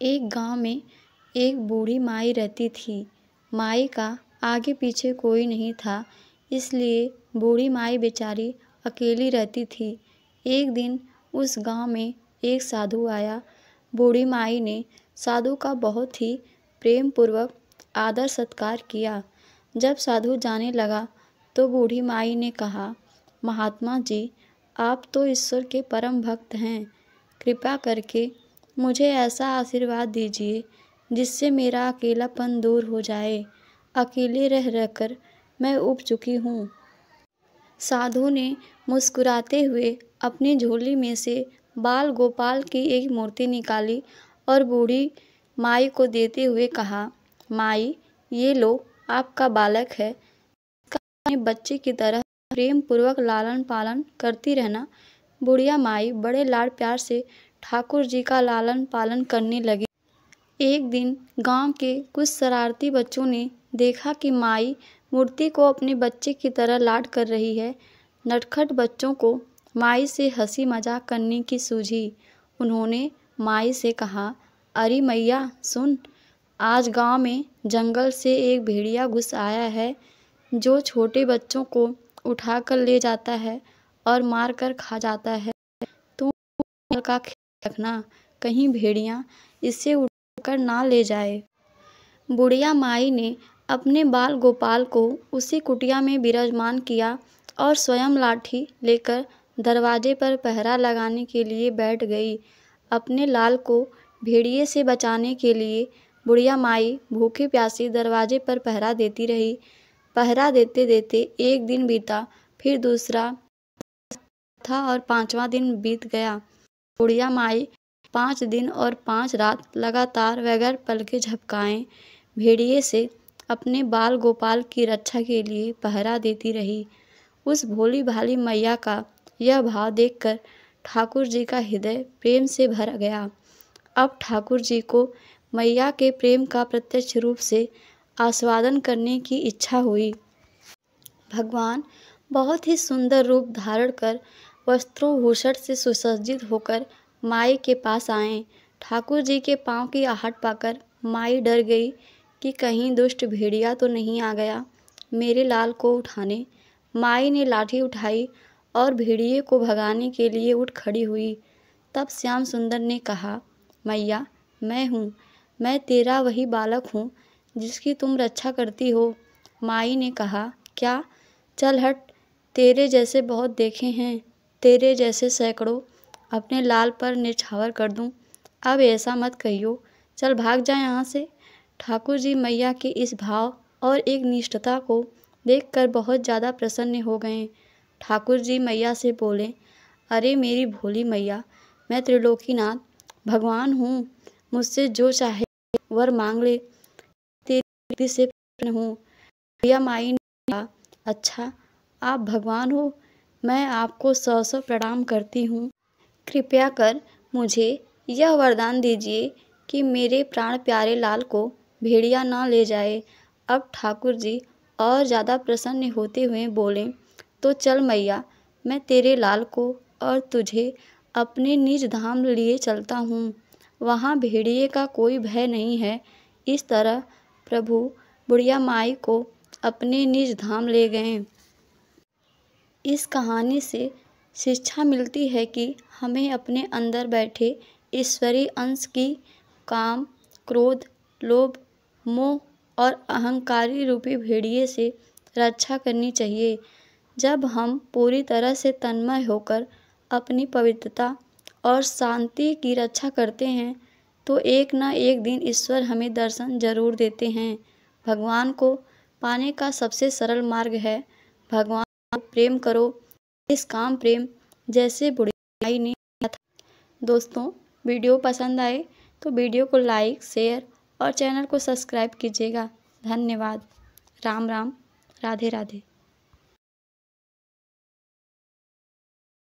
एक गांव में एक बूढ़ी माई रहती थी। माई का आगे पीछे कोई नहीं था, इसलिए बूढ़ी माई बेचारी अकेली रहती थी। एक दिन उस गांव में एक साधु आया। बूढ़ी माई ने साधु का बहुत ही प्रेम पूर्वक आदर सत्कार किया। जब साधु जाने लगा तो बूढ़ी माई ने कहा, महात्मा जी, आप तो ईश्वर के परम भक्त हैं। कृपा करके मुझे ऐसा आशीर्वाद दीजिए जिससे मेरा अकेलापन दूर हो जाए। अकेले रह रहकर मैं ऊब चुकी हूँ। साधु ने मुस्कुराते हुए अपनी झोली में से बाल गोपाल की एक मूर्ति निकाली और बूढ़ी माई को देते हुए कहा, माई, ये लो, आपका बालक है। इसका अपने बच्चे की तरह प्रेम पूर्वक लालन पालन करती रहना। बुढ़िया माई बड़े लाड प्यार से ठाकुर जी का लालन पालन करने लगी। एक दिन गांव के कुछ शरारती बच्चों ने देखा कि माई मूर्ति को अपने बच्चे की तरह लाड कर रही है। नटखट बच्चों को माई से हंसी मजाक करने की सूझी। उन्होंने माई से कहा, अरे मैया सुन, आज गांव में जंगल से एक भेड़िया घुस आया है जो छोटे बच्चों को उठाकर ले जाता है और मार कर खा जाता है। तुम का ख्याल रखना, कहीं भेड़िया इसे उठाकर ना ले जाए। बुढ़िया माई ने अपने बाल गोपाल को उसी कुटिया में विराजमान किया और स्वयं लाठी लेकर दरवाजे पर पहरा लगाने के लिए बैठ गई। अपने लाल को भेड़िए से बचाने के लिए बुढ़िया माई भूखी प्यासी दरवाजे पर पहरा देती रही। पहरा देते देते एक दिन बीता, फिर दूसरा था और 5वां दिन बीत गया। बुढ़िया माई 5 दिन और 5 रात लगातार बगैर पलके झपकाए भेड़िए से अपने बाल गोपाल की रक्षा के लिए पहरा देती रही। उस भोली भाली मैया का यह भाव देखकर ठाकुर जी का हृदय प्रेम से भर गया। अब ठाकुर जी को मैया के प्रेम का प्रत्यक्ष रूप से आस्वादन करने की इच्छा हुई। भगवान बहुत ही सुंदर रूप धारण कर वस्त्रों भूषण से सुसज्जित होकर माई के पास आए। ठाकुर जी के पांव की आहट पाकर माई डर गई कि कहीं दुष्ट भेड़िया तो नहीं आ गया मेरे लाल को उठाने। माई ने लाठी उठाई और भेड़िए को भगाने के लिए उठ खड़ी हुई। तब श्याम सुंदर ने कहा, मैया, मैं हूँ, मैं तेरा वही बालक हूँ जिसकी तुम रक्षा करती हो। माई ने कहा, क्या? चल हट, तेरे जैसे बहुत देखे हैं, तेरे जैसे सैकड़ों अपने लाल पर निछावर कर दूं। अब ऐसा मत कहियो, चल भाग जा यहाँ से। ठाकुर जी मैया के इस भाव और एक निष्ठता को देखकर बहुत ज़्यादा प्रसन्न हो गए। ठाकुर जी मैया से बोले, अरे मेरी भोली मैया, मैं त्रिलोकीनाथ भगवान हूँ, मुझसे जो चाहे वर मांग ले, तेरी प्रीति से प्रसन्न हूँ। बुढ़िया माई ने कहा, अच्छा, आप भगवान हो, मैं आपको 100 प्रणाम करती हूँ। कृपया कर मुझे यह वरदान दीजिए कि मेरे प्राण प्यारे लाल को भेड़िया ना ले जाए। अब ठाकुर जी और ज़्यादा प्रसन्न होते हुए बोले, तो चल मैया, मैं तेरे लाल को और तुझे अपने निज धाम लिए चलता हूँ, वहाँ भेड़िए का कोई भय नहीं है। इस तरह प्रभु बुढ़िया माई को अपने निज धाम ले गए। इस कहानी से शिक्षा मिलती है कि हमें अपने अंदर बैठे ईश्वरीय अंश की काम, क्रोध, लोभ, मोह और अहंकारी रूपी भेड़िए से रक्षा करनी चाहिए। जब हम पूरी तरह से तन्मय होकर अपनी पवित्रता और शांति की रक्षा करते हैं तो एक न एक दिन ईश्वर हमें दर्शन जरूर देते हैं। भगवान को पाने का सबसे सरल मार्ग है भगवान को प्रेम करो, इस काम प्रेम जैसे बुढ़िया माई ने किया था। दोस्तों, वीडियो पसंद आए तो वीडियो को लाइक, शेयर और चैनल को सब्सक्राइब कीजिएगा। धन्यवाद। राम राम, राधे राधे।